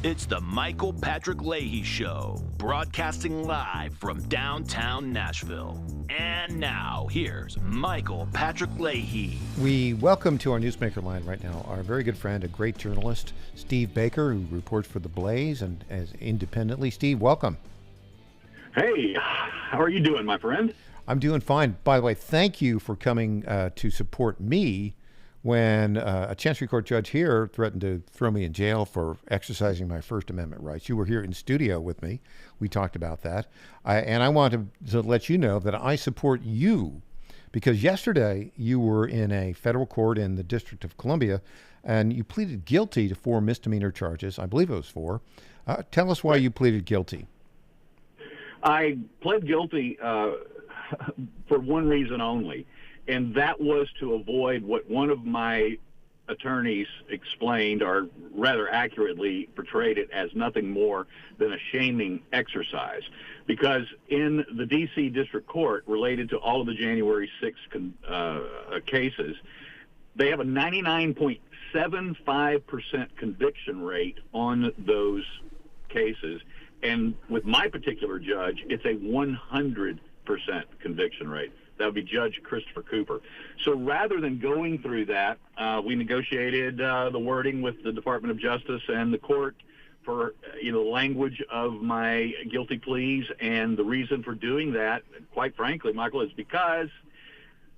It's the Michael Patrick Leahy Show, broadcasting live from downtown Nashville. And now, here's Michael Patrick Leahy. We welcome to our newsmaker line right now our very good friend, a great journalist, Steve Baker, who reports for The Blaze and as independently. Steve, welcome. Hey, how are you doing, my friend? I'm doing fine. By the way, thank you for coming to support me when a Chancery Court judge here threatened to throw me in jail for exercising my First Amendment rights. You were here in studio with me. We talked about that. And I want to let you know that I support you because yesterday you were in a federal court in the District of Columbia and you pleaded guilty to 4 misdemeanor charges. I believe it was 4. Tell us why you pleaded guilty. I pled guilty for one reason only, and that was to avoid what one of my attorneys explained, or rather accurately portrayed it as nothing more than a shaming exercise. Because in the D.C. District Court, related to all of the January 6th cases, they have a 99.75% conviction rate on those cases. And with my particular judge, it's a 100% conviction rate. That would be Judge Christopher Cooper. So rather than going through that, we negotiated the wording with the Department of Justice and the court for the language of my guilty pleas. And the reason for doing that, quite frankly, Michael, is because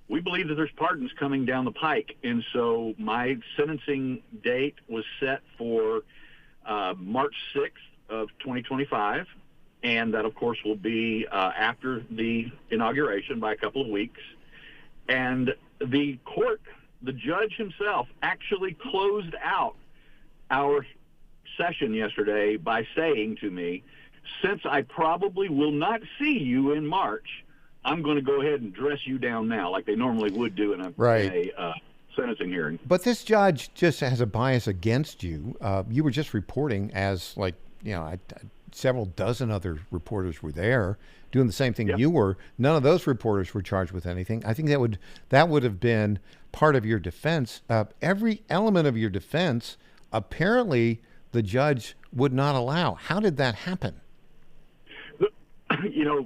we believe that there's pardons coming down the pike. And so my sentencing date was set for March 6th of 2025. And that, of course, will be after the inauguration by a couple of weeks. And the court, the judge himself, actually closed out our session yesterday by saying to me, since I probably will not see you in March, I'm going to go ahead and dress you down now, like they normally would do in a sentencing hearing. But this judge just has a bias against you. You were just reporting as, several dozen other reporters were there doing the same thing you were. None of those reporters were charged with anything. I think that would have been part of your defense. Every element of your defense, apparently, the judge would not allow. How did that happen?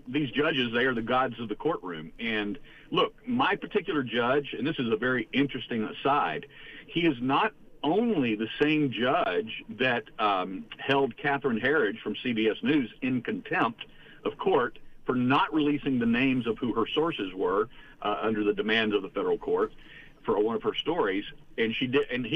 These judges, they are the gods of the courtroom. And look, my particular judge, and this is a very interesting aside, he is not only the same judge that held Catherine Herridge from CBS News in contempt of court for not releasing the names of who her sources were under the demands of the federal court for one of her stories, and he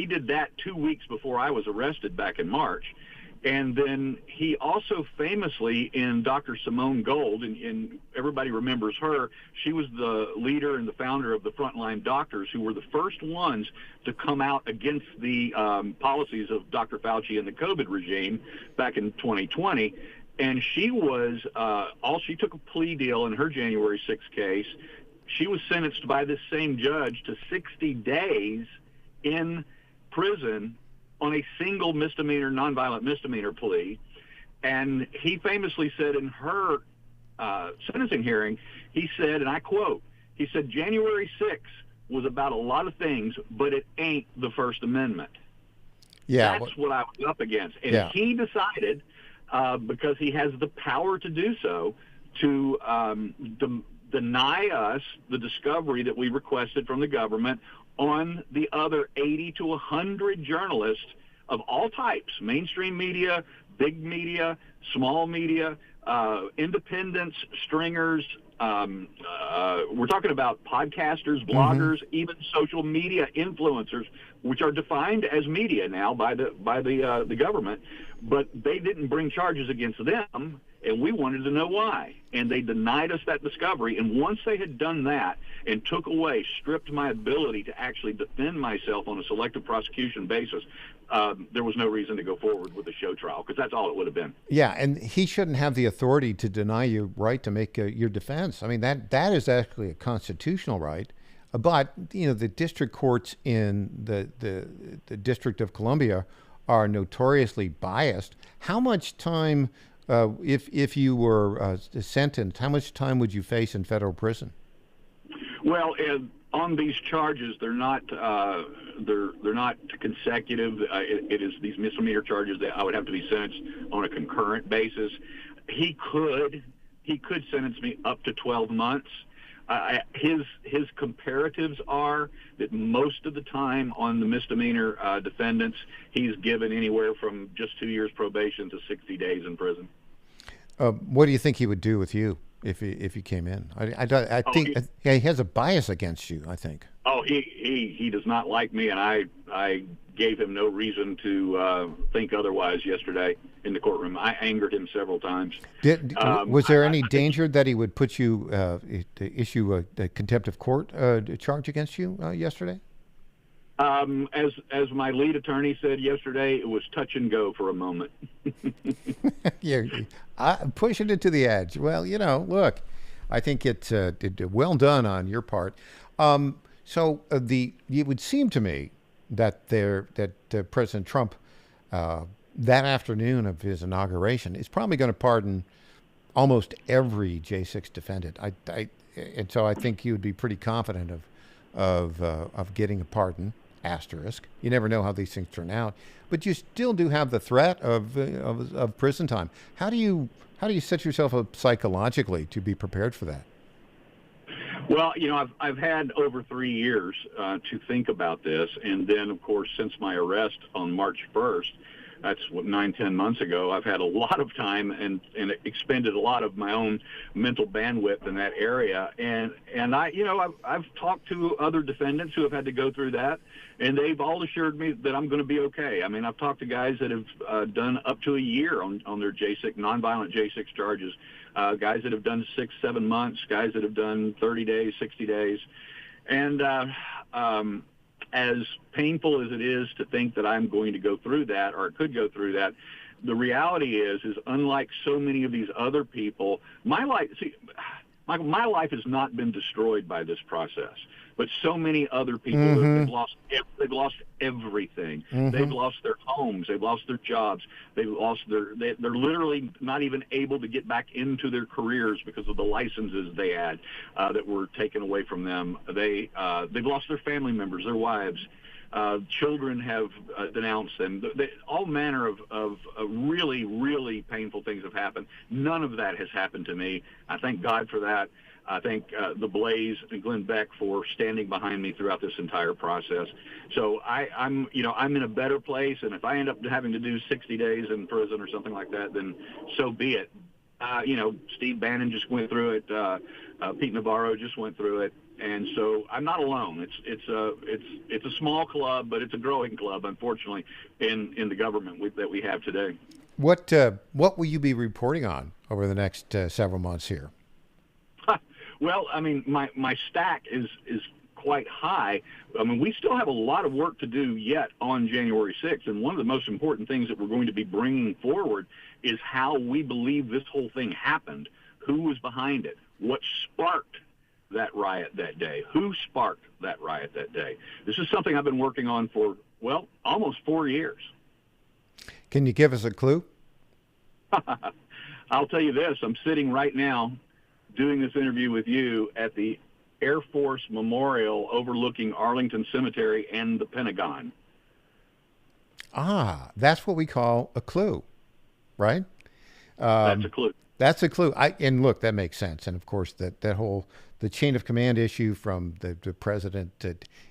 did that 2 weeks before I was arrested back in March. And then he also famously, in Dr. Simone Gold, and everybody remembers her, she was the leader and the founder of the Frontline Doctors, who were the first ones to come out against the policies of Dr. Fauci and the COVID regime back in 2020. And she was, she took a plea deal in her January 6th case. She was sentenced by this same judge to 60 days in prison on a single nonviolent misdemeanor plea. And he famously said in her sentencing hearing, he said, and I quote, he said, January 6th was about a lot of things, but it ain't the First Amendment. Yeah, that's what I was up against. And he decided, because he has the power to do so, to deny us the discovery that we requested from the government on the other 80 to 100 journalists of all types, mainstream media, big media, small media, independents, stringers. We're talking about podcasters, bloggers, even social media influencers, which are defined as media now by the government. But they didn't bring charges against them, and we wanted to know why. And they denied us that discovery. And once they had done that and stripped my ability to actually defend myself on a selective prosecution basis, there was no reason to go forward with the show trial, because that's all it would have been. Yeah, and he shouldn't have the authority to deny you right to make your defense. I mean, that is actually a constitutional right. But, the district courts in the District of Columbia are notoriously biased. How much time, if you were sentenced, how much time would you face in federal prison? Well, on these charges, they're not consecutive. It is these misdemeanor charges that I would have to be sentenced on a concurrent basis. He could sentence me up to 12 months. His comparatives are that most of the time on the misdemeanor defendants, he's given anywhere from just 2 years probation to 60 days in prison. What do you think he would do with you if he came in? I think he has a bias against you, I think. Oh, he does not like me, and I gave him no reason to think otherwise yesterday in the courtroom. I angered him several times. Was there any danger that he would put you to issue a contempt of court charge against you yesterday? As my lead attorney said yesterday, it was touch and go for a moment. Yeah, pushing it to the edge. Well, look, I think it's well done on your part. So it would seem to me that President Trump, that afternoon of his inauguration, is probably going to pardon almost every J6 defendant. And so I think he would be pretty confident of getting a pardon. Asterisk. You never know how these things turn out, but you still do have the threat of prison time. How do you set yourself up psychologically to be prepared for that? Well, I've had over 3 years to think about this, and then of course since my arrest on March 1st, that's 9-10 months ago, I've had a lot of time and expended a lot of my own mental bandwidth in that area. And I've talked to other defendants who have had to go through that, and they've all assured me that I'm going to be okay. I mean, I've talked to guys that have done up to a year on their J6, nonviolent J6 charges, guys that have done 6-7 months, guys that have done 30 days, 60 days. And as painful as it is to think that I'm going to go through that or could go through that, the reality is unlike so many of these other people, my life has not been destroyed by this process. But so many other people have lost everything. Mm-hmm. They've lost their homes. They've lost their jobs. They're literally not even able to get back into their careers because of the licenses they had that were taken away from them. They've lost their family members, their wives. Children have denounced them. All manner of really, really painful things have happened. None of that has happened to me. I thank God for that. I thank the Blaze and Glenn Beck for standing behind me throughout this entire process. So I'm in a better place, and if I end up having to do 60 days in prison or something like that, then so be it. Steve Bannon just went through it. Pete Navarro just went through it. And so I'm not alone. It's a small club, but it's a growing club, unfortunately, in the government that we have today. What will you be reporting on over the next several months here? Well, I mean, my stack is quite high. I mean, we still have a lot of work to do yet on January 6th, and one of the most important things that we're going to be bringing forward is how we believe this whole thing happened, who was behind it, what sparked that riot that day, who sparked that riot that day. This is something I've been working on for, almost 4 years. Can you give us a clue? I'll tell you this. I'm sitting right now doing this interview with you at the Air Force Memorial overlooking Arlington Cemetery and the Pentagon. That's what we call a clue, right? That's a clue. That's a clue. And look, that makes sense. And of course, the chain of command issue from the president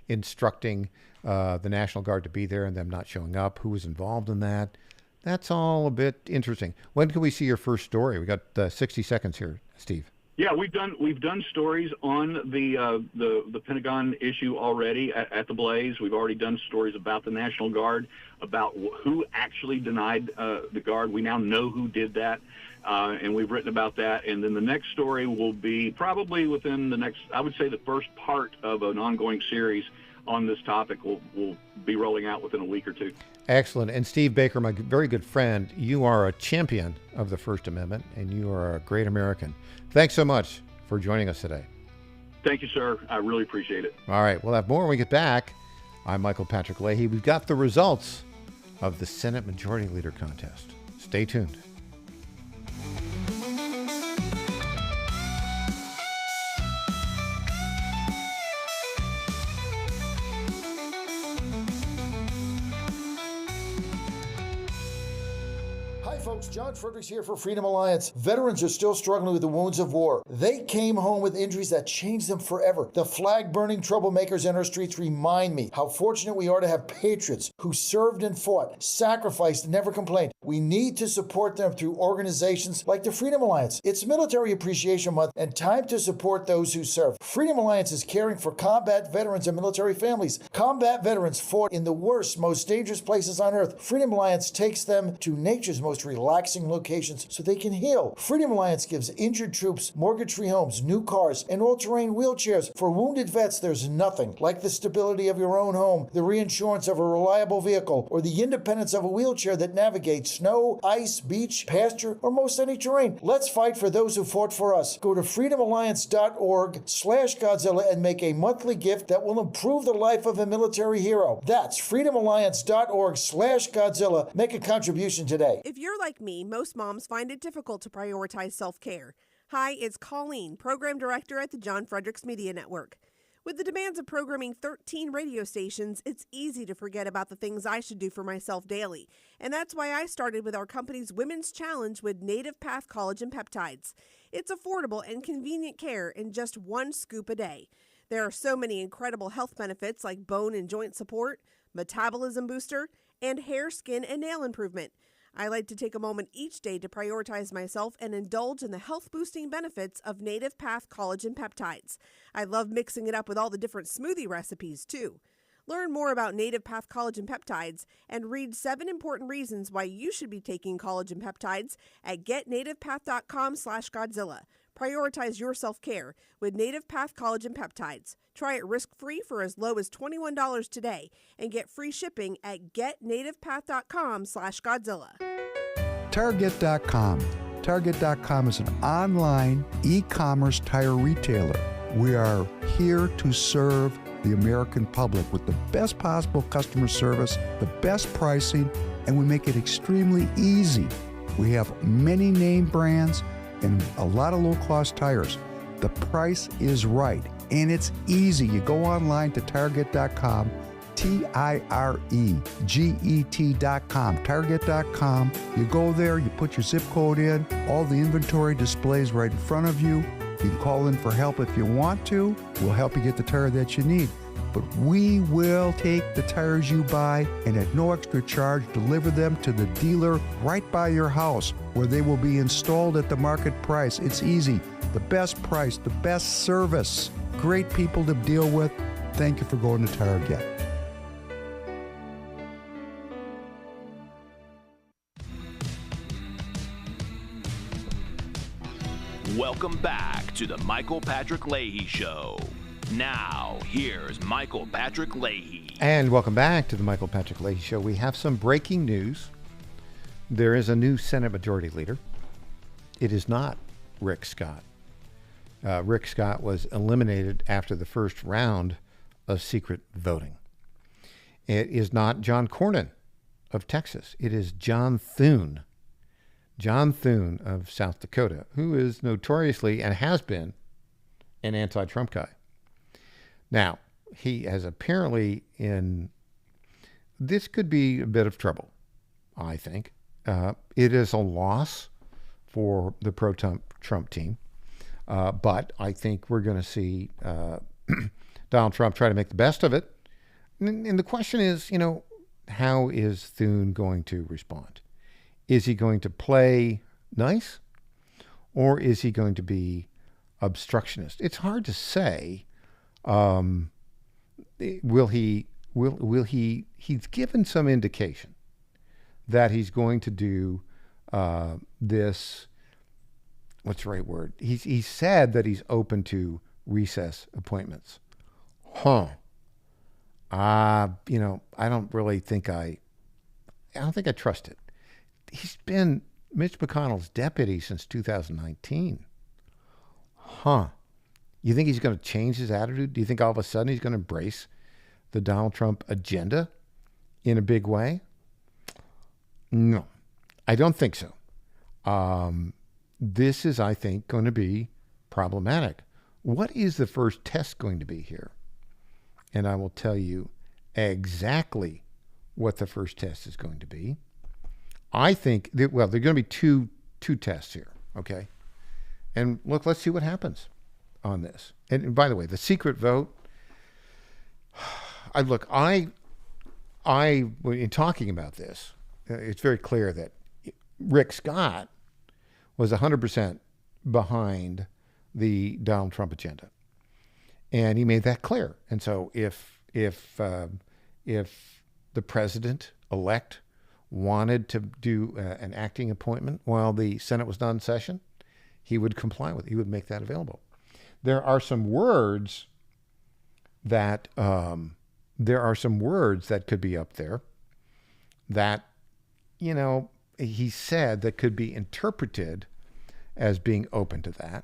instructing the National Guard to be there and them not showing up, who was involved in that. That's all a bit interesting. When can we see your first story? We got 60 seconds here, Steve. Yeah, we've done stories on the Pentagon issue already at the Blaze. We've already done stories about the National Guard, about who actually denied the Guard. We now know who did that, and we've written about that. And then the next story will be probably within the next, I would say, the first part of an ongoing series on this topic will be rolling out within a week or two. Excellent. And Steve Baker, my very good friend, you are a champion of the First Amendment, and you are a great American. Thanks so much for joining us today. Thank you, sir. I really appreciate it. All right. We'll have more when we get back. I'm Michael Patrick Leahy. We've got the results of the Senate Majority Leader contest. Stay tuned. folks, John Fredericks here for Freedom Alliance. Veterans are still struggling with the wounds of war. They came home with injuries that changed them forever. The flag-burning troublemakers in our streets remind me how fortunate we are to have patriots who served and fought, sacrificed, and never complained. We need to support them through organizations like the Freedom Alliance. It's Military Appreciation Month and time to support those who serve. Freedom Alliance is caring for combat veterans and military families. Combat veterans fought in the worst, most dangerous places on earth. Freedom Alliance takes them to nature's most relaxing locations so they can heal. Freedom Alliance gives injured troops mortgage-free homes, new cars, and all-terrain wheelchairs. For wounded vets, there's nothing like the stability of your own home, the reinsurance of a reliable vehicle, or the independence of a wheelchair that navigates snow, ice, beach, pasture, or most any terrain. Let's fight for those who fought for us. Go to freedomalliance.org/Godzilla and make a monthly gift that will improve the life of a military hero. That's freedomalliance.org/Godzilla. Make a contribution today. If you're like me, most moms find it difficult to prioritize self-care. Hi, it's Colleen, Program Director at the John Fredericks Media Network. With the demands of programming 13 radio stations, it's easy to forget about the things I should do for myself daily. And that's why I started with our company's Women's Challenge with Native Path Collagen Peptides. It's affordable and convenient care in just one scoop a day. There are so many incredible health benefits like bone and joint support, metabolism booster, and hair, skin, and nail improvement. I like to take a moment each day to prioritize myself and indulge in the health-boosting benefits of Native Path Collagen Peptides. I love mixing it up with all the different smoothie recipes, too. Learn more about Native Path Collagen Peptides and read 7 important reasons why you should be taking collagen peptides at getnativepath.com/Godzilla. Prioritize your self-care with Native Path Collagen Peptides. Try it risk-free for as low as $21 today and get free shipping at getnativepath.com/Godzilla. Target.com. Target.com is an online e-commerce tire retailer. We are here to serve the American public with the best possible customer service, the best pricing, and we make it extremely easy. We have many name brands and a lot of low-cost tires. The price is right, and it's easy. You go online to Target.com, Tireget.com, Target.com. You go there, you put your zip code in, all the inventory displays right in front of you. You can call in for help if you want to. We'll help you get the tire that you need. But we will take the tires you buy and at no extra charge deliver them to the dealer right by your house where they will be installed at the market price. It's easy. The best price, the best service. Great people to deal with. Thank you for going to Target. Welcome back to the Michael Patrick Leahy Show. Now, here's Michael Patrick Leahy. And welcome back to the Michael Patrick Leahy Show. We have some breaking news. There is a new Senate Majority Leader. It is not Rick Scott. Rick Scott was eliminated after the first round of secret voting. It is not John Cornyn of Texas. It is John Thune. John Thune of South Dakota, who is notoriously and has been an anti-Trump guy. Now, he has apparently this could be a bit of trouble, I think. It is a loss for the pro-Trump team, but I think we're going to see Donald Trump try to make the best of it. And the question is, how is Thune going to respond? Is he going to play nice, or is he going to be obstructionist? It's hard to say. Will he? He's given some indication that he's going to do this. What's the right word? He said that he's open to recess appointments. I don't really think I don't think I trust it. He's been Mitch McConnell's deputy since 2019. You think he's going to change his attitude? Do you think all of a sudden he's going to embrace the Donald Trump agenda in a big way? No, I don't think so. This is, I think, going to be problematic. What is the first test going to be here? And I will tell you exactly what the first test is going to be. I think that, well, there are going to be two tests here, okay? And look, let's see what happens on this. And by the way, the secret vote. In talking about this, it's very clear that Rick Scott was 100% behind the Donald Trump agenda, and he made that clear. And so, if the president-elect wanted to do an acting appointment while the Senate was not in session, he would comply with it. He would make that available. There are some words that could be up there that, he said that could be interpreted as being open to that.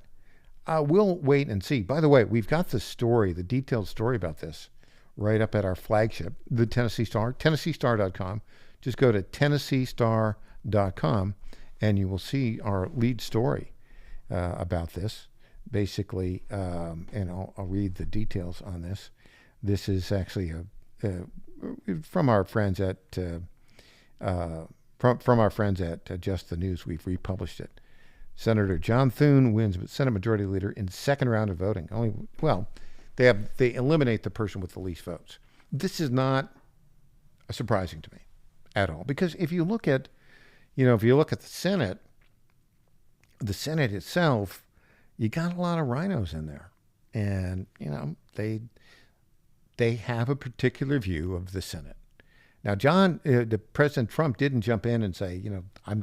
We'll wait and see. By the way, we've got the story, the detailed story about this, right up at our flagship, the Tennessee Star, TennesseeStar.com. Just go to TennesseeStar.com and you will see our lead story about this. Basically, and I'll read the details on this. This is actually from our friends at Just the News. We've republished it. Senator John Thune wins Senate Majority Leader in second round of voting. They eliminate the person with the least votes. This is not surprising to me at all, because if you look at the Senate itself, you got a lot of rhinos in there, and they have a particular view of the Senate. Now, the President Trump didn't jump in and say, I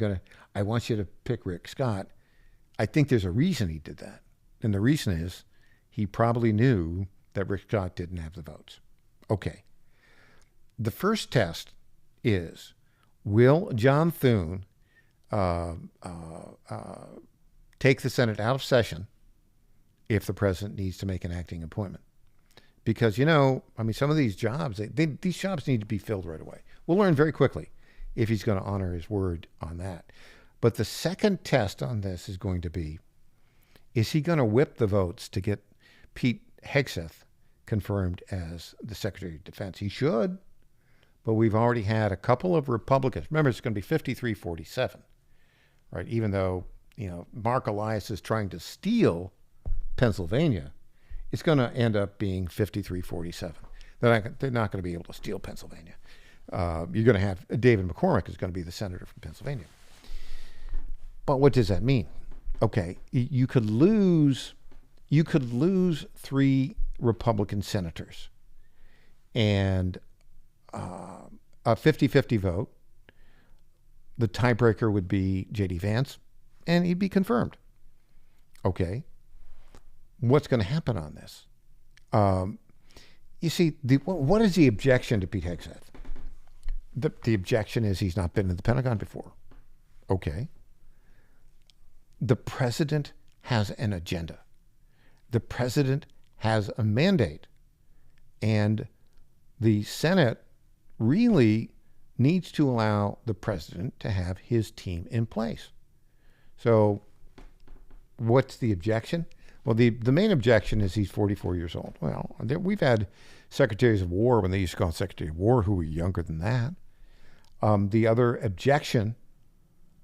want you to pick Rick Scott. I think there's a reason he did that, and the reason is he probably knew that Rick Scott didn't have the votes. Okay. The first test is, will John Thune take the Senate out of session if the president needs to make an acting appointment? Because, some of these jobs, these jobs need to be filled right away. We'll learn very quickly if he's going to honor his word on that. But the second test on this is going to be, is he going to whip the votes to get Pete Hegseth confirmed as the Secretary of Defense? He should, but we've already had a couple of Republicans. Remember, it's going to be 53-47, right? Even though, Mark Elias is trying to steal Pennsylvania, it's going to end up being 53-47. They're not going to be able to steal Pennsylvania. You're going to have David McCormick is going to be the senator from Pennsylvania. But what does that mean? Okay, you could lose 3 Republican senators, and a 50-50 vote. The tiebreaker would be J.D. Vance, and he'd be confirmed. Okay. What's going to happen on this? You see, what is the objection to Pete Hegseth? The objection is he's not been in the Pentagon before. Okay. The president has an agenda. The president has a mandate. And the Senate really needs to allow the president to have his team in place. So what's the objection? Well, the main objection is he's 44 years old. Well, we've had secretaries of war, when they used to call secretary of war, who were younger than that. The other objection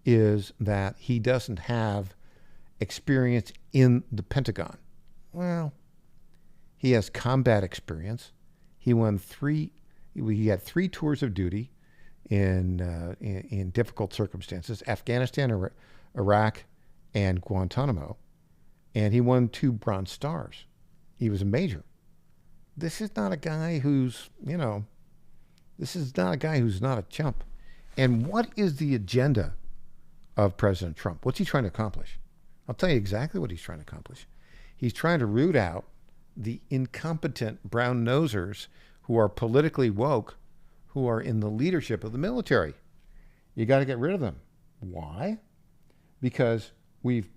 is that he doesn't have experience in the Pentagon. Well, he has combat experience. He had 3 tours of duty in difficult circumstances: Afghanistan, Iraq, and Guantanamo. And he won 2 Bronze Stars. He was a major. This is not a guy who's not a chump. And what is the agenda of President Trump? What's he trying to accomplish? I'll tell you exactly what he's trying to accomplish. He's trying to root out the incompetent brown nosers who are politically woke, who are in the leadership of the military. You got to get rid of them. Why? Because we've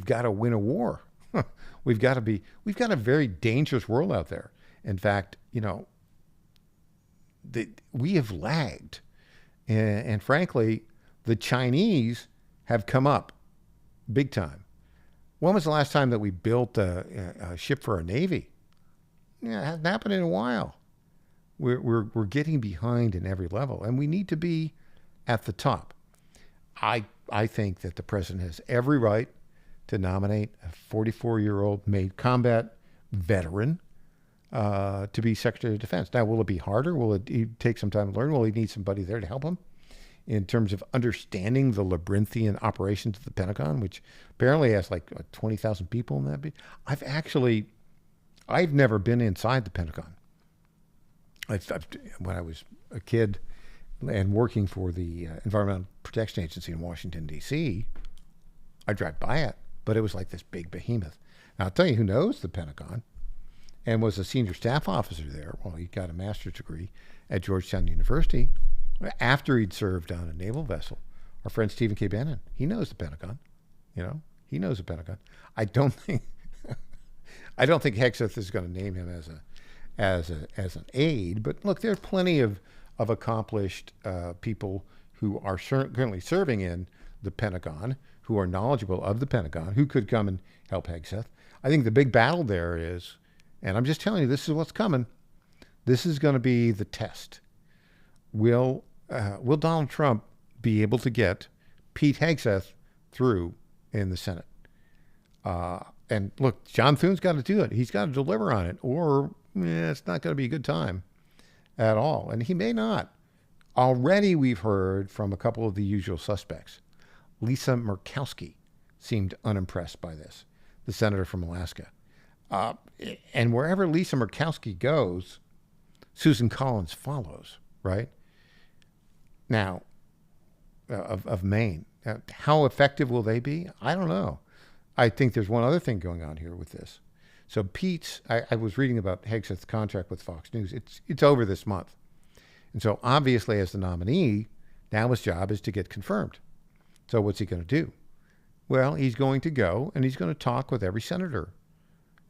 got to win a war. We've got a very dangerous world out there. In fact, we have lagged, and frankly, the Chinese have come up big time. When was the last time that we built a ship for our Navy? Yeah, it hasn't happened in a while. We're getting behind in every level, and we need to be at the top. I think that the president has every right to nominate a 44-year-old made combat veteran to be Secretary of Defense. Now, will it be harder? Will it take some time to learn? Will he need somebody there to help him in terms of understanding the labyrinthian operations of the Pentagon, which apparently has like 20,000 people in that? I've never been inside the Pentagon. When I was a kid and working for the Environmental Protection Agency in Washington, D.C., I drive by it, but it was like this big behemoth. Now, I'll tell you who knows the Pentagon and was a senior staff officer there. Well, he got a master's degree at Georgetown University after he'd served on a naval vessel. Our friend Stephen K. Bannon, he knows the Pentagon. He knows the Pentagon. I don't think Hegseth is going to name him as an aide. But look, there are plenty of accomplished people who are currently serving in the Pentagon, who are knowledgeable of the Pentagon, who could come and help Hegseth. I think the big battle there is, and I'm just telling you, this is what's coming. This is going to be the test. Will Donald Trump be able to get Pete Hegseth through in the Senate? And look, John Thune's got to do it. He's got to deliver on it, or it's not going to be a good time at all. And he may not. Already we've heard from a couple of the usual suspects. Lisa Murkowski seemed unimpressed by this, the senator from Alaska. And wherever Lisa Murkowski goes, Susan Collins follows, right? Now, of Maine. How effective will they be? I don't know. I think there's one other thing going on here with this. So Pete's, I was reading about Hegseth's contract with Fox News. It's over this month. And so obviously as the nominee, now his job is to get confirmed. So what's he going to do? Well, he's going to go and he's going to talk with every senator.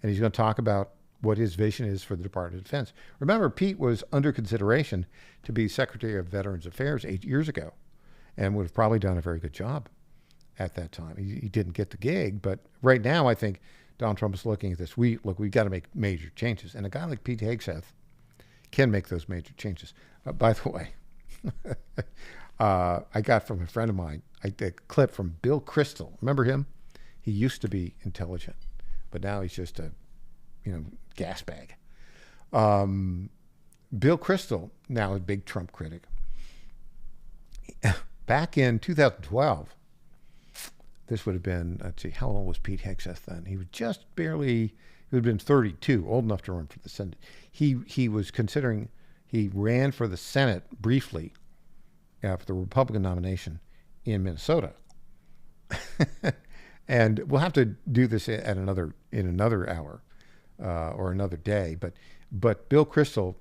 And he's going to talk about what his vision is for the Department of Defense. Remember, Pete was under consideration to be Secretary of Veterans Affairs 8 years ago and would have probably done a very good job at that time. He didn't get the gig, but right now I think Donald Trump is looking at this. We've got to make major changes. And a guy like Pete Hegseth can make those major changes. By the way, I got from a friend of mine a clip from Bill Kristol. Remember him? He used to be intelligent, but now he's just a gas bag. Bill Kristol, now a big Trump critic. Back in 2012, this would have been, let's see, how old was Pete Hegseth then? He was just barely, he would have been 32, old enough to run for the Senate. He was considering, he ran for the Senate briefly for the Republican nomination in Minnesota. And we'll have to do this in another hour or another day. But Bill Kristol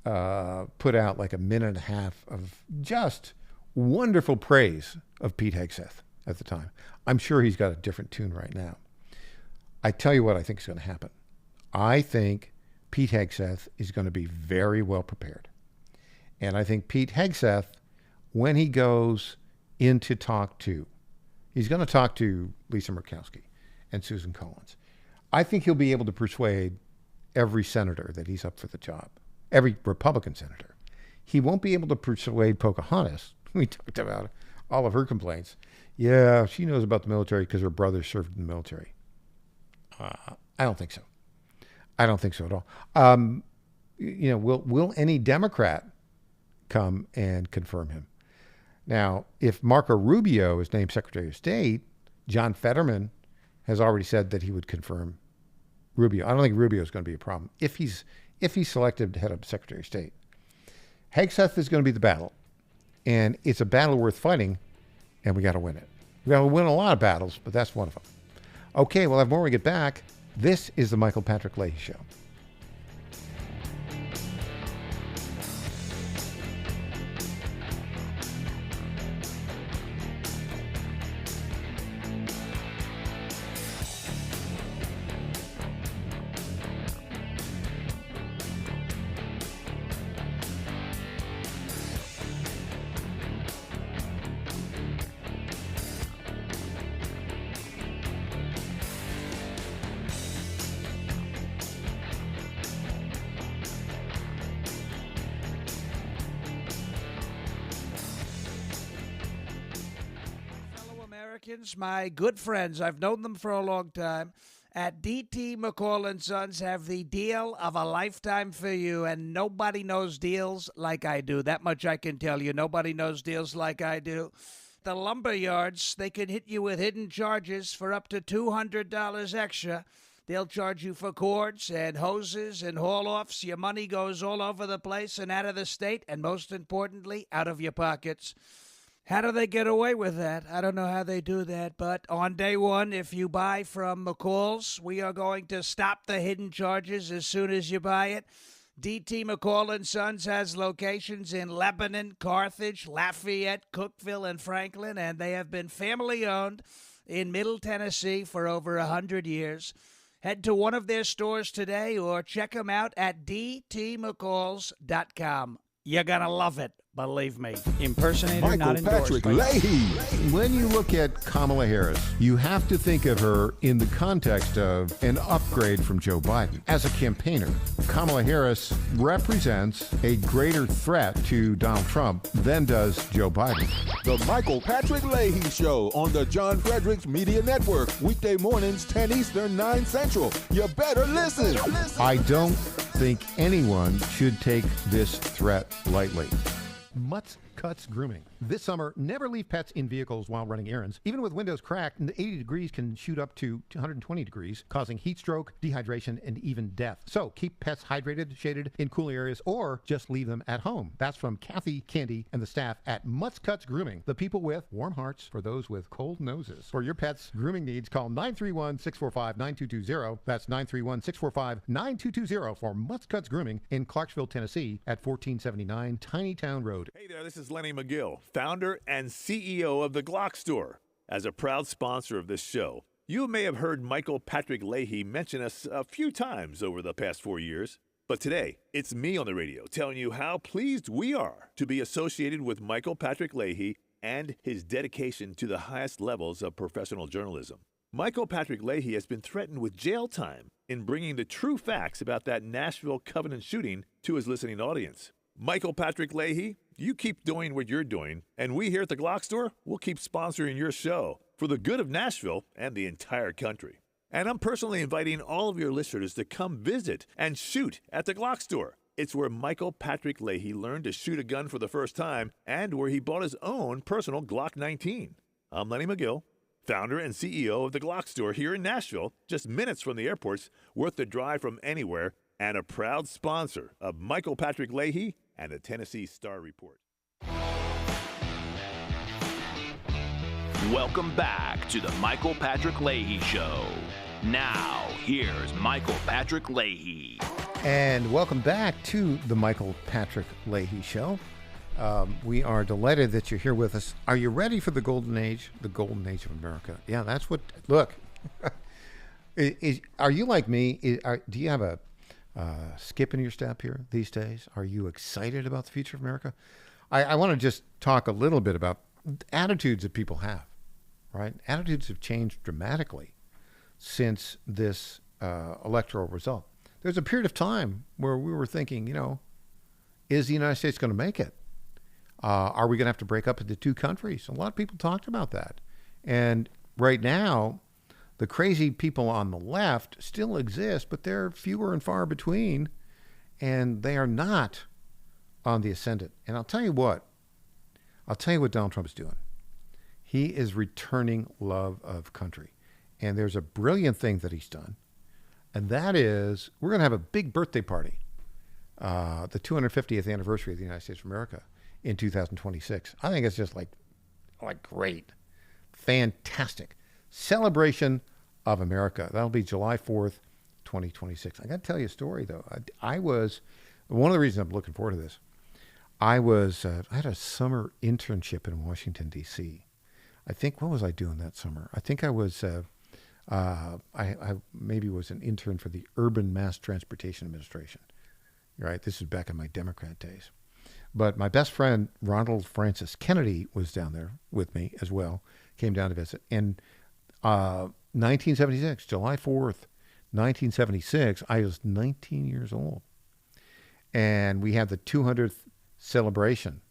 put out like a minute and a half of just wonderful praise of Pete Hegseth at the time. I'm sure he's got a different tune right now. I tell you what I think is going to happen. I think Pete Hegseth is going to be very well prepared. And I think Pete Hegseth, when he goes in to talk to, he's going to talk to Lisa Murkowski and Susan Collins. I think he'll be able to persuade every senator that he's up for the job, every Republican senator. He won't be able to persuade Pocahontas. We talked about all of her complaints. Yeah, she knows about the military because her brother served in the military. I don't think so. I don't think so at all. Will any Democrat come and confirm him? Now, if Marco Rubio is named Secretary of State, John Fetterman has already said that he would confirm Rubio. I don't think Rubio is going to be a problem if he's selected to head up Secretary of State. Hegseth is going to be the battle, and it's a battle worth fighting, and we got to win it. We got to win a lot of battles, but that's one of them. Okay, we'll have more when we get back. This is the Michael Patrick Leahy Show. Americans, my good friends, I've known them for a long time, at DT McCall & Sons have the deal of a lifetime for you, and nobody knows deals like I do. That much I can tell you. Nobody knows deals like I do. The lumber yards, they can hit you with hidden charges for up to $200 extra. They'll charge you for cords and hoses and haul-offs. Your money goes all over the place and out of the state, and most importantly, out of your pockets. How do they get away with that? I don't know how they do that, but on day one, if you buy from McCall's, we are going to stop the hidden charges as soon as you buy it. DT McCall & Sons has locations in Lebanon, Carthage, Lafayette, Cookeville, and Franklin, and they have been family-owned in Middle Tennessee for over 100 years. Head to one of their stores today or check them out at dtmccalls.com. You're going to love it. Believe me. Impersonator Michael not endorsed. Patrick Leahy. When you look at Kamala Harris, you have to think of her in the context of an upgrade from Joe Biden. As a campaigner, Kamala Harris represents a greater threat to Donald Trump than does Joe Biden. The Michael Patrick Leahy Show on the John Fredericks Media Network. Weekday mornings, 10 Eastern, 9 Central. You better listen. I don't think anyone should take this threat lightly. Mutts Cuts Grooming. This summer, never leave pets in vehicles while running errands. Even with windows cracked, 80 degrees can shoot up to 120 degrees, causing heat stroke, dehydration, and even death. So keep pets hydrated, shaded in cool areas, or just leave them at home. That's from Kathy, Candy, and the staff at Mutts Cuts Grooming, the people with warm hearts for those with cold noses. For your pet's grooming needs, call 931-645-9220. That's 931-645-9220 for Mutts Cuts Grooming in Clarksville, Tennessee at 1479 Tiny Town Road. Hey there, this is Lenny McGill, founder and CEO of The Glock Store. As a proud sponsor of this show, you may have heard Michael Patrick Leahy mention us a few times over the past 4 years. But today, it's me on the radio telling you how pleased we are to be associated with Michael Patrick Leahy and his dedication to the highest levels of professional journalism. Michael Patrick Leahy has been threatened with jail time in bringing the true facts about that Nashville Covenant shooting to his listening audience. Michael Patrick Leahy, you keep doing what you're doing, and we here at the Glock Store will keep sponsoring your show for the good of Nashville and the entire country. And I'm personally inviting all of your listeners to come visit and shoot at the Glock Store. It's where Michael Patrick Leahy learned to shoot a gun for the first time and where he bought his own personal Glock 19. I'm Lenny McGill, founder and CEO of the Glock Store here in Nashville, just minutes from the airports, worth the drive from anywhere, and a proud sponsor of Michael Patrick Leahy and the Tennessee Star Report. Welcome back to the Michael Patrick Leahy Show. Now, here's Michael Patrick Leahy. And welcome back to the Michael Patrick Leahy Show. We are delighted that you're here with us. Are you ready for the golden age? The golden age of America. Yeah, that's what, look. Are you like me? Do you have a skip in your step here these days? Are you excited about the future of America? I want to just talk a little bit about attitudes that people have, right? Attitudes have changed dramatically since this electoral result. There's a period of time where we were thinking, is the United States going to make it? Are we going to have to break up into two countries? A lot of people talked about that. And right now, the crazy people on the left still exist, but they're fewer and far between, and they are not on the ascendant. And I'll tell you what Donald Trump is doing. He is returning love of country. And there's a brilliant thing that he's done, and that is we're going to have a big birthday party, the 250th anniversary of the United States of America in 2026. I think it's just like great, fantastic. Celebration of America. That'll be July 4th, 2026. I got to tell you a story, though. I was, one of the reasons I'm looking forward to this, I had a summer internship in Washington, D.C. I think, what was I doing that summer? I think I was, I maybe was an intern for the Urban Mass Transportation Administration. Right? This is back in my Democrat days. But my best friend, Ronald Francis Kennedy, was down there with me as well, came down to visit. And 1976, July 4th, 1976, I was 19 years old. And we had the 200th celebration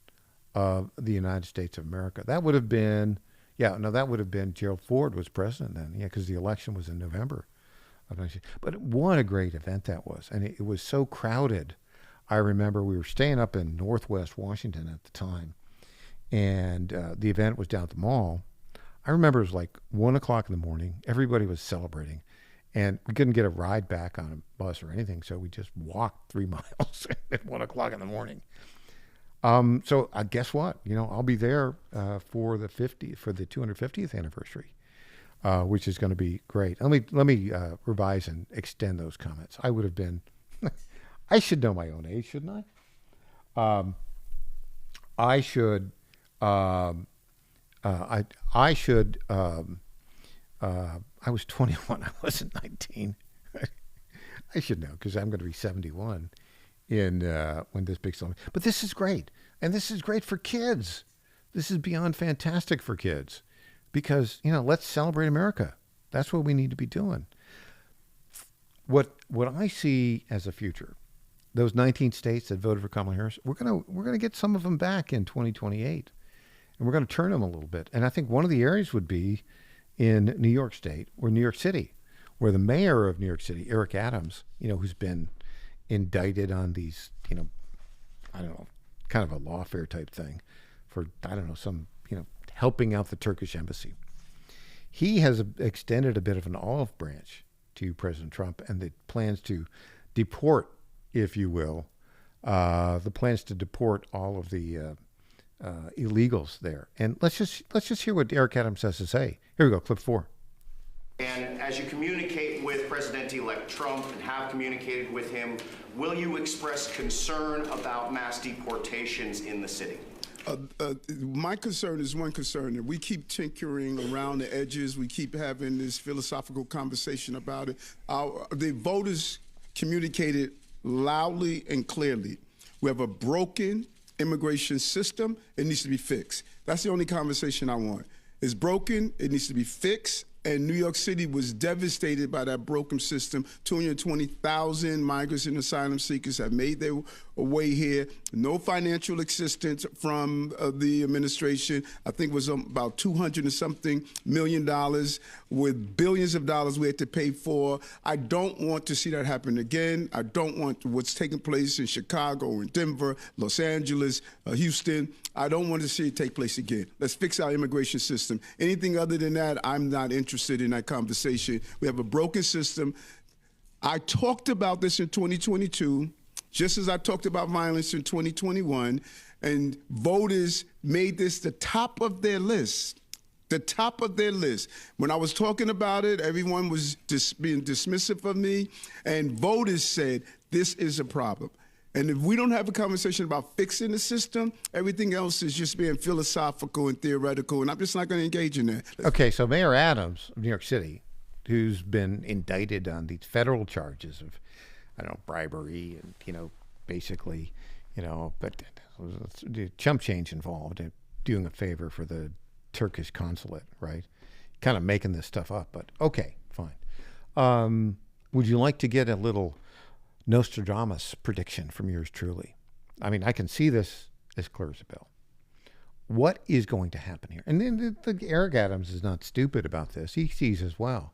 of the United States of America. That would have been, Yeah, no, that would have been Gerald Ford was president then. Yeah, because the election was in November of 19. But what a great event that was. And it was so crowded. I remember we were staying up in Northwest Washington at the time. And the event was down at the mall. I remember it was like 1 o'clock in the morning. Everybody was celebrating. And we couldn't get a ride back on a bus or anything. So we just walked 3 miles at 1 o'clock in the morning. So guess what? I'll be there for the 250th anniversary, which is going to be great. Let me revise and extend those comments. I would have been. I should know my own age, shouldn't I? I should. I should. I was 21. I wasn't 19. I should know because I'm going to be 71 in when this big song. But this is great, and this is great for kids. This is beyond fantastic for kids, because let's celebrate America. That's what we need to be doing. What I see as a future, those 19 states that voted for Kamala Harris, we're gonna get some of them back in 2028, and we're gonna turn them a little bit. And I think one of the areas would be in New York State or New York City, where the mayor of New York City, Eric Adams, who's been indicted on these, I don't know, kind of a lawfare type thing for, I don't know, some, helping out the Turkish embassy. He has extended a bit of an olive branch to President Trump and the plans to deport, if you will, the plans to deport all of the illegals there. And let's just hear what Eric Adams has to say. Here we go, clip 4. And as you communicate with President-elect Trump and have communicated with him, will you express concern about mass deportations in the city? My concern is one concern, that we keep tinkering around the edges. We keep having this philosophical conversation about it. The voters communicated loudly and clearly. We have a broken immigration system. It needs to be fixed. That's the only conversation I want. It's broken. It needs to be fixed. And New York City was devastated by that broken system. 220,000 migrants and asylum seekers have made their way here. No financial assistance from the administration. I think it was about $200 and something million with billions of dollars we had to pay for. I don't want to see that happen again. I don't want what's taking place in Chicago, in Denver, Los Angeles, Houston. I don't want to see it take place again. Let's fix our immigration system. Anything other than that, I'm not interested in that conversation. We have a broken system. I talked about this in 2022, just as I talked about violence in 2021, and voters made this the top of their list. The top of their list. When I was talking about it, everyone was being dismissive of me, and voters said, this is a problem. And if we don't have a conversation about fixing the system, everything else is just being philosophical and theoretical, and I'm just not going to engage in that. Okay, so Mayor Adams of New York City, who's been indicted on these federal charges of, I don't know, bribery and, basically, but chump change involved in doing a favor for the Turkish consulate, right? Kind of making this stuff up, but okay, fine. Would you like to get a little Nostradamus prediction from yours truly? I mean, I can see this as clear as a bell. What is going to happen here? And then the Eric Adams is not stupid about this. He sees as well.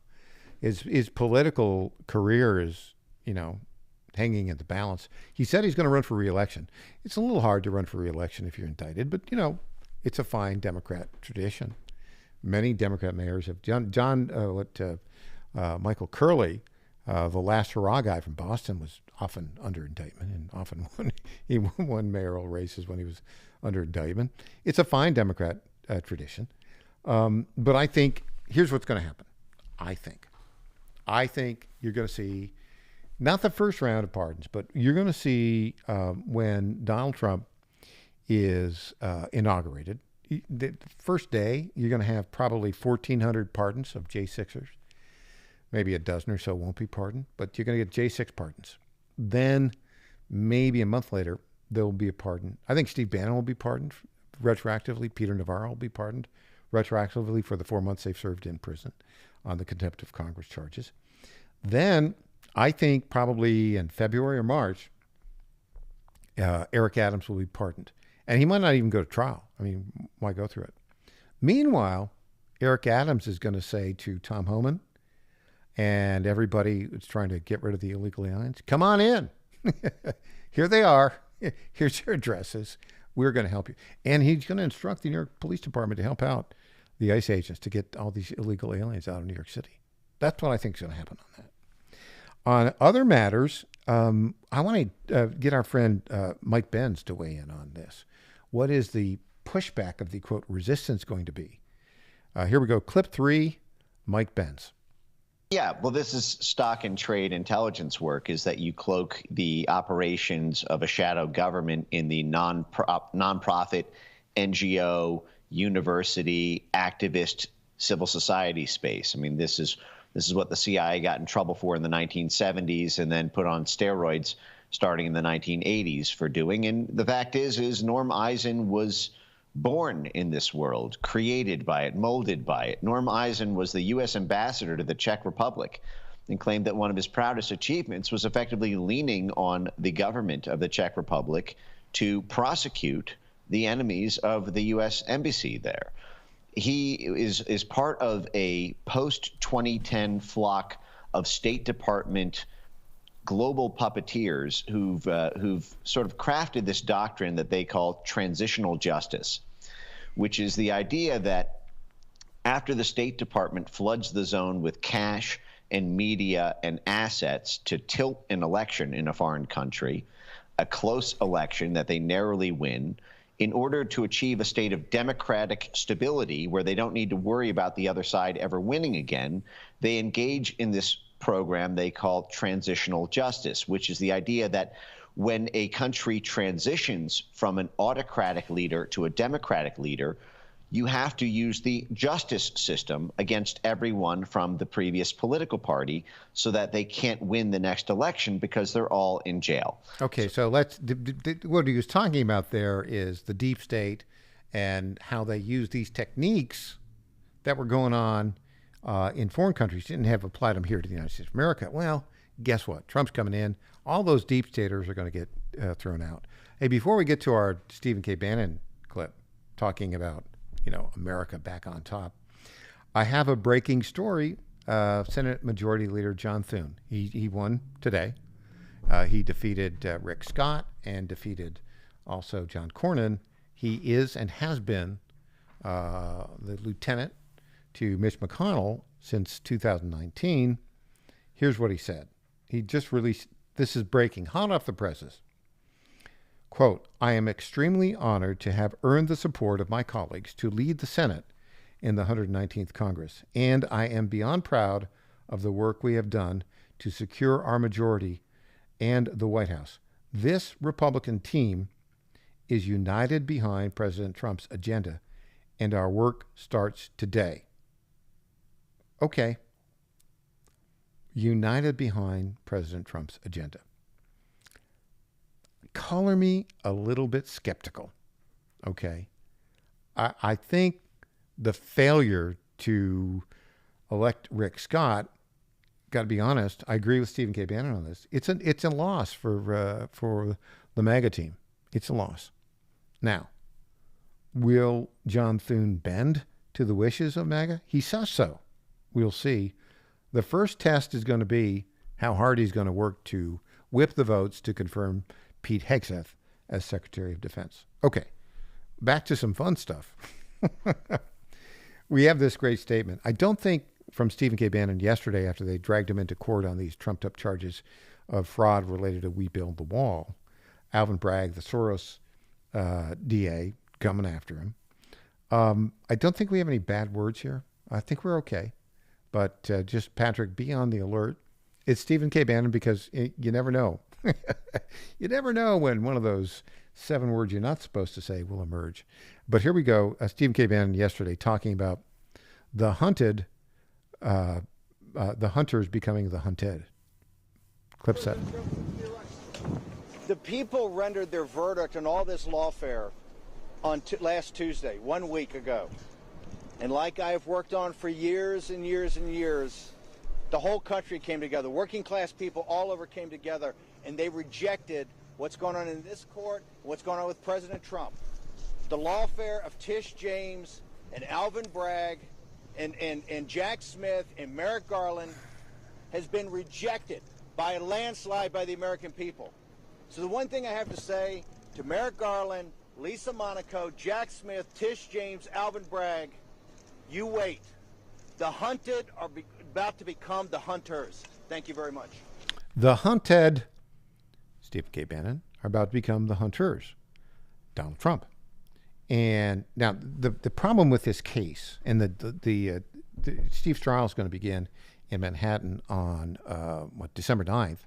His political career is, hanging in the balance. He said he's going to run for re-election. It's a little hard to run for re-election if you're indicted, but, it's a fine Democrat tradition. Many Democrat mayors have. Michael Curley, the last hurrah guy from Boston, was often under indictment and often he won mayoral races when he was under indictment. It's a fine Democrat tradition. But I think here's what's going to happen. I think you're going to see, not the first round of pardons, but you're going to see when Donald Trump is inaugurated, the first day, you're going to have probably 1,400 pardons of J6ers. Maybe a dozen or so won't be pardoned, but you're going to get J6 pardons. Then maybe a month later, there will be a pardon. I think Steve Bannon will be pardoned retroactively. Peter Navarro will be pardoned retroactively for the 4 months they've served in prison on the contempt of Congress charges. Then I think probably in February or March, Eric Adams will be pardoned. And he might not even go to trial. I mean, why go through it? Meanwhile, Eric Adams is going to say to Tom Homan and everybody who's trying to get rid of the illegal aliens, come on in. Here they are. Here's your addresses. We're going to help you. And he's going to instruct the New York Police Department to help out the ICE agents to get all these illegal aliens out of New York City. That's what I think is going to happen on that. On other matters, I want to get our friend Mike Benz to weigh in on this. What is the pushback of the, quote, resistance going to be? Here we go. Clip 3, Mike Benz. Yeah, well, this is stock and trade intelligence work, is that you cloak the operations of a shadow government in the nonprofit, NGO, university, activist, civil society space. I mean, this is what the CIA got in trouble for in the 1970s and then put on steroids starting in the 1980s for doing. And the fact is Norm Eisen was born in this world, created by it, molded by it. Norm Eisen was the U.S. ambassador to the Czech Republic and claimed that one of his proudest achievements was effectively leaning on the government of the Czech Republic to prosecute the enemies of the U.S. embassy there. He is part of a post-2010 flock of State Department global puppeteers who've sort of crafted this doctrine that they call transitional justice, which is the idea that after the State Department floods the zone with cash and media and assets to tilt an election in a foreign country, a close election that they narrowly win, in order to achieve a state of democratic stability where they don't need to worry about the other side ever winning again, they engage in this program they call transitional justice, which is the idea that when a country transitions from an autocratic leader to a democratic leader, you have to use the justice system against everyone from the previous political party so that they can't win the next election because they're all in jail. Okay, so what he was talking about there is the deep state and how they use these techniques that were going on in foreign countries, didn't have applied them here to the United States of America. Well, guess what? Trump's coming in. All those deep staters are going to get thrown out. Hey, before we get to our Stephen K. Bannon clip talking about, America back on top, I have a breaking story. Senate Majority Leader John Thune, he won today. He defeated Rick Scott and defeated also John Cornyn. He is and has been the lieutenant to Mitch McConnell since 2019. Here's what he said. He just released, this is breaking, hot off the presses. Quote, I am extremely honored to have earned the support of my colleagues to lead the Senate in the 119th Congress, and I am beyond proud of the work we have done to secure our majority and the White House. This Republican team is united behind President Trump's agenda, and our work starts today. Okay. United behind President Trump's agenda. Color me a little bit skeptical. Okay. I think the failure to elect Rick Scott, got to be honest, I agree with Stephen K. Bannon on this. It's a loss for the MAGA team. It's a loss. Now, will John Thune bend to the wishes of MAGA? He says so. We'll see. The first test is going to be how hard he's going to work to whip the votes to confirm Pete Hegseth as Secretary of Defense. Okay, back to some fun stuff. We have this great statement. I don't think from Stephen K. Bannon yesterday after they dragged him into court on these trumped-up charges of fraud related to We Build the Wall. Alvin Bragg, the Soros DA, coming after him. I don't think we have any bad words here. I think we're okay. But just, Patrick, be on the alert. It's Stephen K. Bannon because you never know. You never know when one of those 7 words you're not supposed to say will emerge. But here we go. Stephen K. Bannon yesterday talking about the hunted, the hunters becoming the hunted. Clip 7. The people rendered their verdict on all this lawfare on last Tuesday, 1 week ago. And like I have worked on for years and years and years, the whole country came together. Working class people all over came together, and they rejected what's going on in this court, what's going on with President Trump. The lawfare of Tish James and Alvin Bragg and Jack Smith and Merrick Garland has been rejected by a landslide by the American people. So the one thing I have to say to Merrick Garland, Lisa Monaco, Jack Smith, Tish James, Alvin Bragg, you wait. The hunted are about to become the hunters. Thank you very much. The hunted, Stephen K. Bannon, are about to become the hunters, Donald Trump. And now the problem with this case, and the Steve's trial is going to begin in Manhattan on December 9th,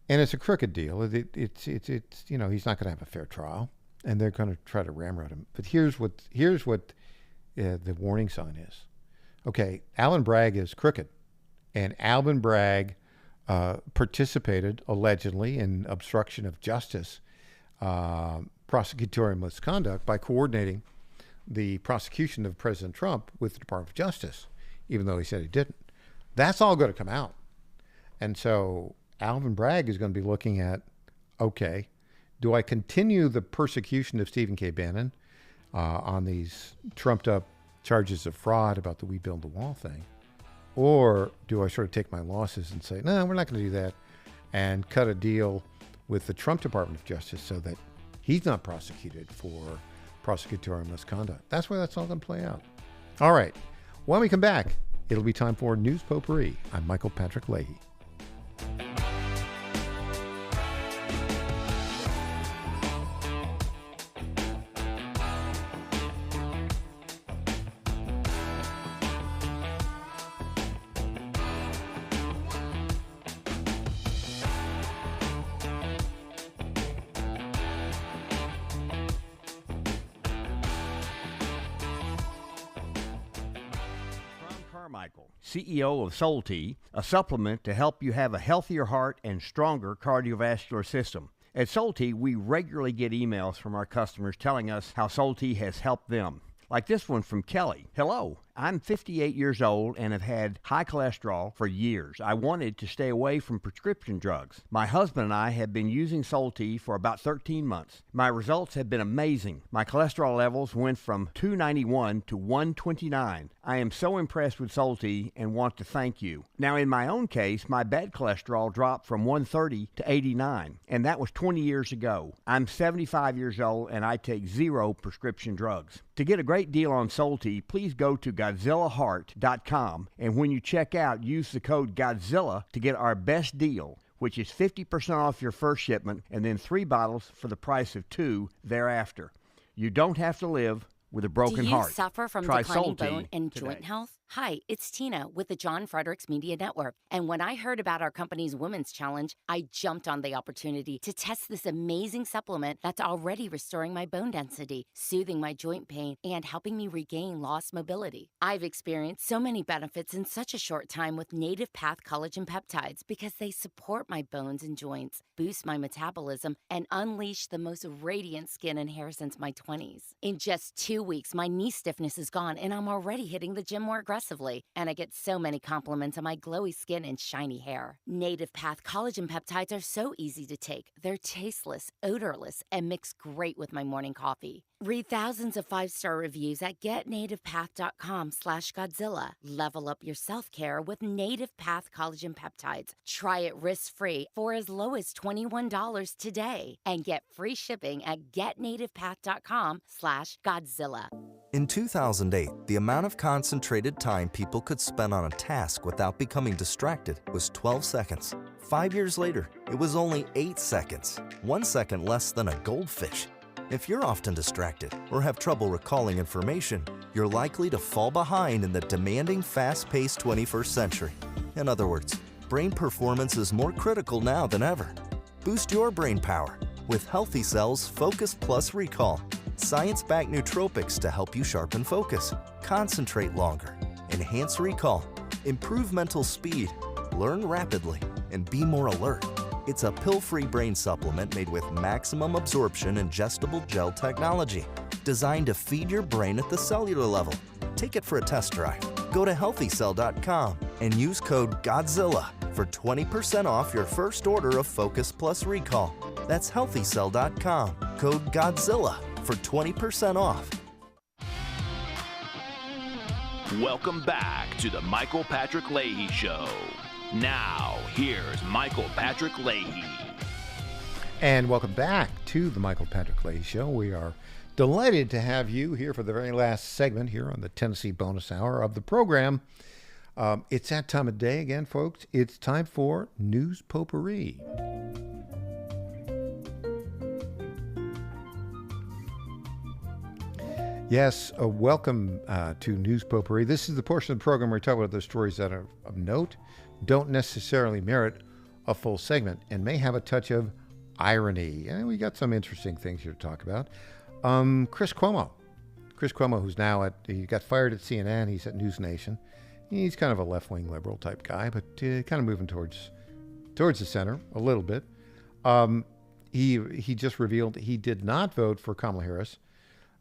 and it's a crooked deal. It's he's not going to have a fair trial, and they're going to try to ramrod him. But here's what the warning sign is. Okay, Alvin Bragg is crooked, and Alvin Bragg participated allegedly in obstruction of justice, prosecutorial misconduct by coordinating the prosecution of President Trump with the Department of Justice, even though he said he didn't. That's all going to come out. And so Alvin Bragg is going to be looking at, okay, do I continue the persecution of Stephen K. Bannon on these trumped up charges of fraud about the We Build the Wall thing? Or do I sort of take my losses and say, no, we're not going to do that, and cut a deal with the Trump Department of Justice so that he's not prosecuted for prosecutorial misconduct? That's where that's all going to play out. All right. When we come back, it'll be time for News Potpourri. I'm Michael Patrick Leahy. CEO of Soul Tea, a supplement to help you have a healthier heart and stronger cardiovascular system. At Soul Tea, we regularly get emails from our customers telling us how Soul Tea has helped them. Like this one from Kelly. Hello, I'm 58 years old and have had high cholesterol for years. I wanted to stay away from prescription drugs. My husband and I have been using Soul Tea for about 13 months. My results have been amazing. My cholesterol levels went from 291 to 129. I am so impressed with Soul Tea and want to thank you. Now, in my own case, my bad cholesterol dropped from 130 to 89, and that was 20 years ago. I'm 75 years old and I take 0 prescription drugs. To get a great deal on Soul Tea, please go to GodzillaHeart.com, and when you check out, use the code Godzilla to get our best deal, which is 50% off your first shipment and then 3 bottles for the price of 2 thereafter. You don't have to live with a broken heart. Do you suffer from Try declining Soul Tea bone and today. joint health? Hi, it's Tina with the John Fredericks Media Network. And when I heard about our company's Women's Challenge, I jumped on the opportunity to test this amazing supplement that's already restoring my bone density, soothing my joint pain, and helping me regain lost mobility. I've experienced so many benefits in such a short time with Native Path Collagen Peptides because they support my bones and joints, boost my metabolism, and unleash the most radiant skin and hair since my 20s. In just 2 weeks, my knee stiffness is gone, and I'm already hitting the gym more aggressively. And I get so many compliments on my glowy skin and shiny hair. Native Path Collagen Peptides are so easy to take. They're tasteless, odorless, and mix great with my morning coffee. Read thousands of 5-star reviews at getnativepath.com/Godzilla. Level up your self-care with Native Path Collagen Peptides. Try it risk-free for as low as $21 today. And get free shipping at getnativepath.com/Godzilla. In 2008, the amount of concentrated time people could spend on a task without becoming distracted was 12 seconds. 5 years later, it was only 8 seconds, 1 second less than a goldfish. If you're often distracted or have trouble recalling information, you're likely to fall behind in the demanding, fast-paced 21st century. In other words, brain performance is more critical now than ever. Boost your brain power with Healthy Cells Focus Plus Recall. Science-backed nootropics to help you sharpen focus, concentrate longer, enhance recall, improve mental speed, learn rapidly, and be more alert. It's a pill-free brain supplement made with maximum absorption ingestible gel technology, designed to feed your brain at the cellular level. Take it for a test drive. Go to healthycell.com and use code GODZILLA for 20% off your first order of Focus Plus Recall. That's healthycell.com, code GODZILLA for 20% off. Welcome back to the Michael Patrick Leahy Show. Now, here's Michael Patrick Leahy. And welcome back to the Michael Patrick Leahy Show. We are delighted to have you here for the very last segment here on the Tennessee bonus hour of the program. It's that time of day again, folks. It's time for News Potpourri. Yes, welcome to News Potpourri. This is the portion of the program where we talk about those stories that are of note, don't necessarily merit a full segment, and may have a touch of irony. And we got some interesting things here to talk about. Chris Cuomo, who's now he got fired at CNN. He's at News Nation. He's kind of a left-wing liberal type guy, but kind of moving towards the center a little bit. He just revealed he did not vote for Kamala Harris.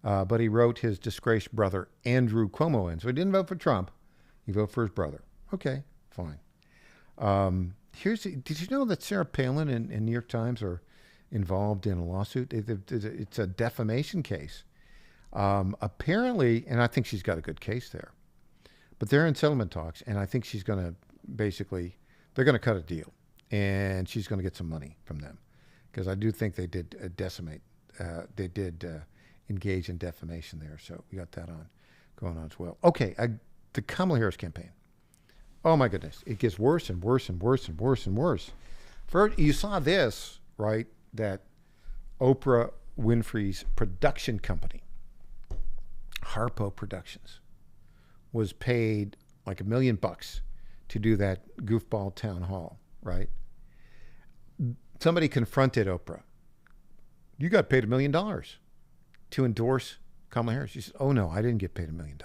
But he wrote his disgraced brother, Andrew Cuomo, in. So he didn't vote for Trump. He voted for his brother. Okay, fine. Did you know that Sarah Palin and New York Times are involved in a lawsuit? It's a defamation case. Apparently, and I think she's got a good case there. But they're in settlement talks, and I think she's going to they're going to cut a deal. And she's going to get some money from them. Because I do think they did engage in defamation there. So we got that going on as well. Okay, the Kamala Harris campaign. Oh my goodness, it gets worse and worse and worse and worse and worse. First, you saw this, right? That Oprah Winfrey's production company, Harpo Productions, was paid like $1 million to do that goofball town hall, right? Somebody confronted Oprah. You got paid $1 million to endorse Kamala Harris. She said, "Oh no, I didn't get paid $1 million.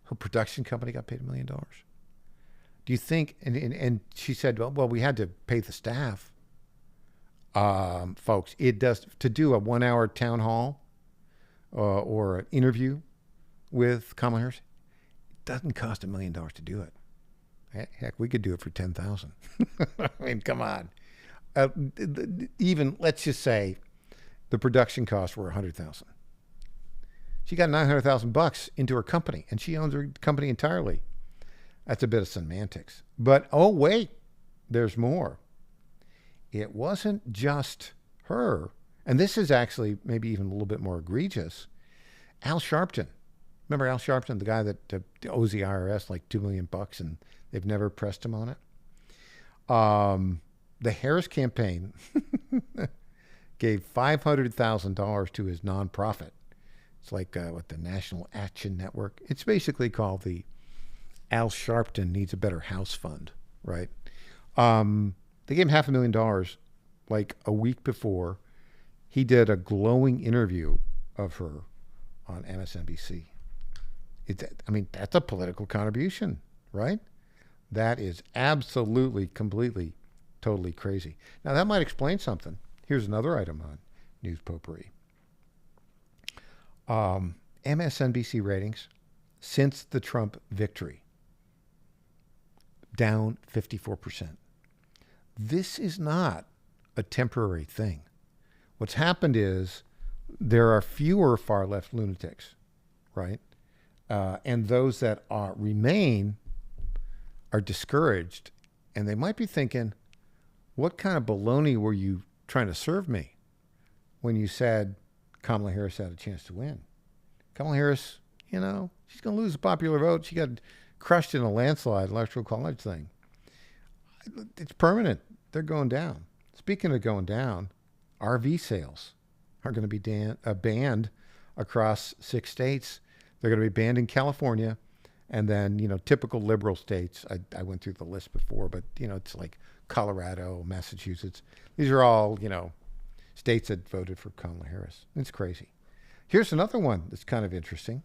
Her production company got paid $1 million." Do you think? And she said, "Well, we had to pay the staff." Folks, it does to do a 1-hour town hall or an interview with Kamala Harris. It doesn't cost $1 million to do it. Heck, we could do it for $10,000. I mean, come on. Even let's just say the production costs were $100,000. She got $900,000 into her company, and she owns her company entirely. That's a bit of semantics. But oh wait, there's more. It wasn't just her, and this is actually maybe even a little bit more egregious. Al Sharpton. Remember Al Sharpton, the guy that owes the IRS like $2 million, and they've never pressed him on it. The Harris campaign gave $500,000 to his nonprofit. It's like the National Action Network. It's basically called the Al Sharpton Needs a Better House Fund, right? They gave him $500,000 like a week before he did a glowing interview of her on MSNBC. That's a political contribution, right? That is absolutely, completely, totally crazy. Now, that might explain something. Here's another item on News Potpourri. MSNBC ratings since the Trump victory, down 54%. This is not a temporary thing. What's happened is there are fewer far-left lunatics, right? And those that remain are discouraged, and they might be thinking, what kind of baloney were you trying to serve me when you said Kamala Harris had a chance to win? Kamala Harris, she's going to lose the popular vote. She got crushed in a landslide electoral college thing. It's permanent. They're going down. Speaking of going down, RV sales are going to be banned across 6 states. They're going to be banned in California. And then, typical liberal states, I went through the list before, but, it's like Colorado, Massachusetts. These are all, states that voted for Kamala Harris. It's crazy. Here's another one that's kind of interesting.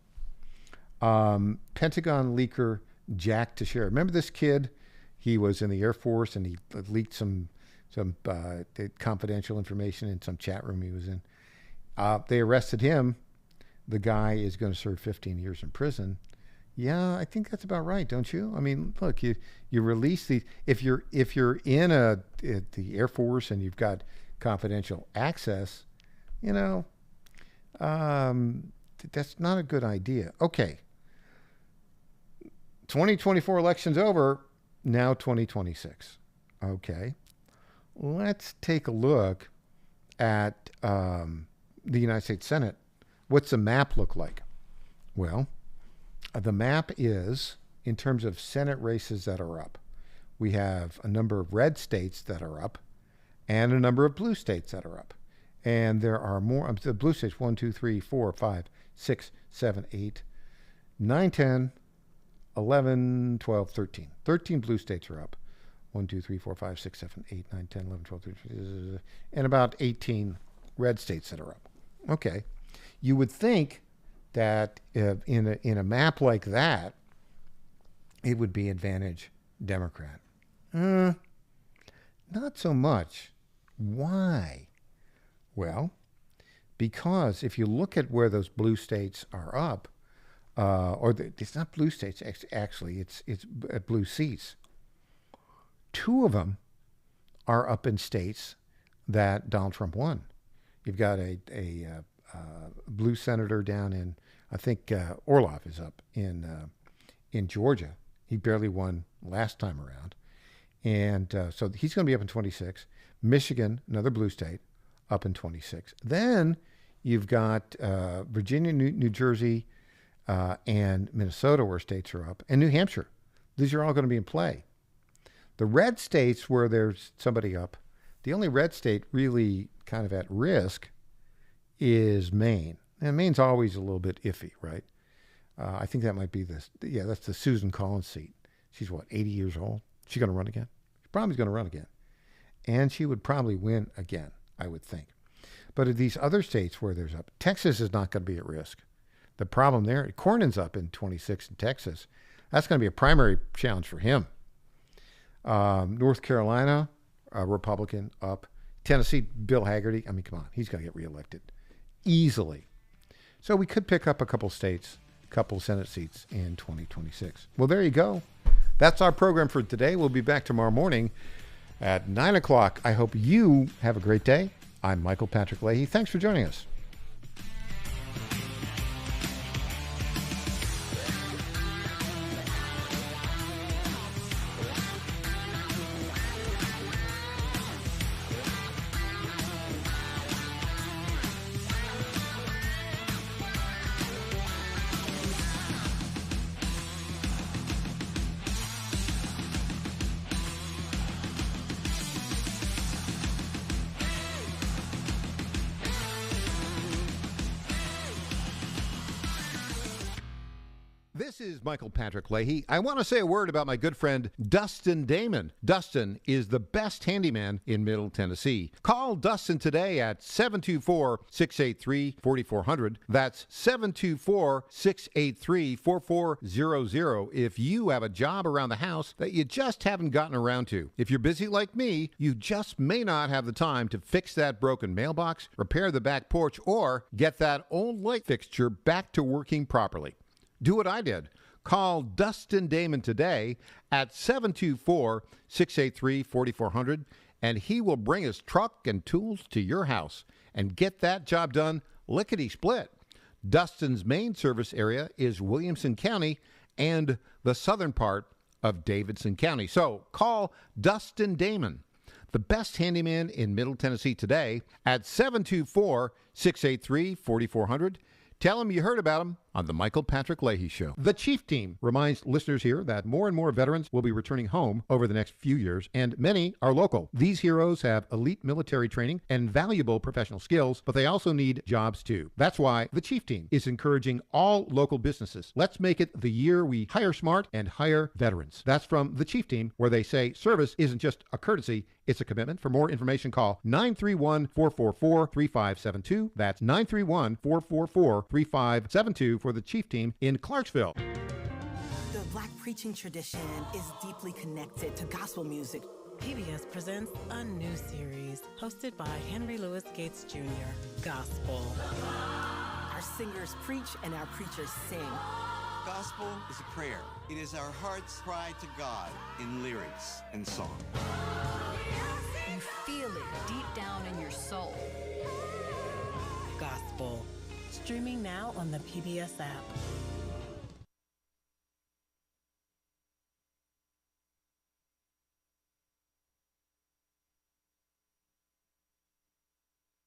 Pentagon leaker Jack Teixeira. Remember this kid? He was in the Air Force, and he leaked some confidential information in some chat room he was in. They arrested him. The guy is going to serve 15 years in prison. Yeah, I think that's about right, don't you? I mean, look, you release the if you're in the Air Force and you've got confidential access, That's not a good idea. Okay. 2024 election's over. Now 2026. Okay. Let's take a look at the United States Senate. What's the map look like? Well, the map is, in terms of Senate races that are up, we have a number of red states that are up and a number of blue states that are up. And there are more, the blue states, 1, 2, 3, 4, 5, 6, 7, 8, 9, 10, 11, 12, 13. 13 blue states are up. 1, 2, 3, 4, 5, 6, 7, 8, 9, 10, 11, 12, 13, and about 18 red states that are up. Okay. You would think that in a map like that, it would be advantage Democrat. Not so much. Why? Well, because if you look at where those blue states are up, it's not blue states, actually, it's blue seats. 2 of them are up in states that Donald Trump won. You've got a blue senator down in, I think Orlov is up in Georgia. He barely won last time around. And so he's going to be up in 26. Michigan, another blue state, up in 26. Then you've got Virginia, New Jersey, and Minnesota, where states are up, and New Hampshire. These are all going to be in play. The red states where there's somebody up, the only red state really kind of at risk is Maine. And Maine's always a little bit iffy, right? I think that might be that's the Susan Collins seat. She's, 80 years old? She's going to run again? She probably is going to run again. And she would probably win again, I would think. But of these other states where there's up, Texas is not going to be at risk. The problem there, Cornyn's up in 26 in Texas. That's going to be a primary challenge for him. North Carolina, Republican, up. Tennessee, Bill Hagerty. I mean, come on. He's going to get reelected easily. So we could pick up a couple states, a couple Senate seats in 2026. Well, there you go. That's our program for today. We'll be back tomorrow morning at 9 o'clock. I hope you have a great day. I'm Michael Patrick Leahy. Thanks for joining us. This is Michael Patrick Leahy. I want to say a word about my good friend Dustin Damon. Dustin is the best handyman in Middle Tennessee. Call Dustin today at 724-683-4400. That's 724-683-4400 if you have a job around the house that you just haven't gotten around to. If you're busy like me, you just may not have the time to fix that broken mailbox, repair the back porch, or get that old light fixture back to working properly. Do what I did. Call Dustin Damon today at 724-683-4400, and he will bring his truck and tools to your house and get that job done lickety-split. Dustin's main service area is Williamson County and the southern part of Davidson County. So call Dustin Damon, the best handyman in Middle Tennessee today, at 724-683-4400. Tell him you heard about him on the Michael Patrick Leahy Show. The Chief Team reminds listeners here that more and more veterans will be returning home over the next few years, and many are local. These heroes have elite military training and valuable professional skills, but they also need jobs too. That's why the Chief Team is encouraging all local businesses. Let's make it the year we hire smart and hire veterans. That's from the Chief Team, where they say service isn't just a courtesy, it's a commitment. For more information, call 931-444-3572. That's 931-444-3572 for the Chief Team in Clarksville. The Black preaching tradition is deeply connected to gospel music. PBS presents a new series hosted by Henry Louis Gates Jr., Gospel. Our singers preach and our preachers sing. Gospel is a prayer. It is our heart's cry to God in lyrics and song. You feel it deep down in your soul. Gospel. Streaming now on the PBS app.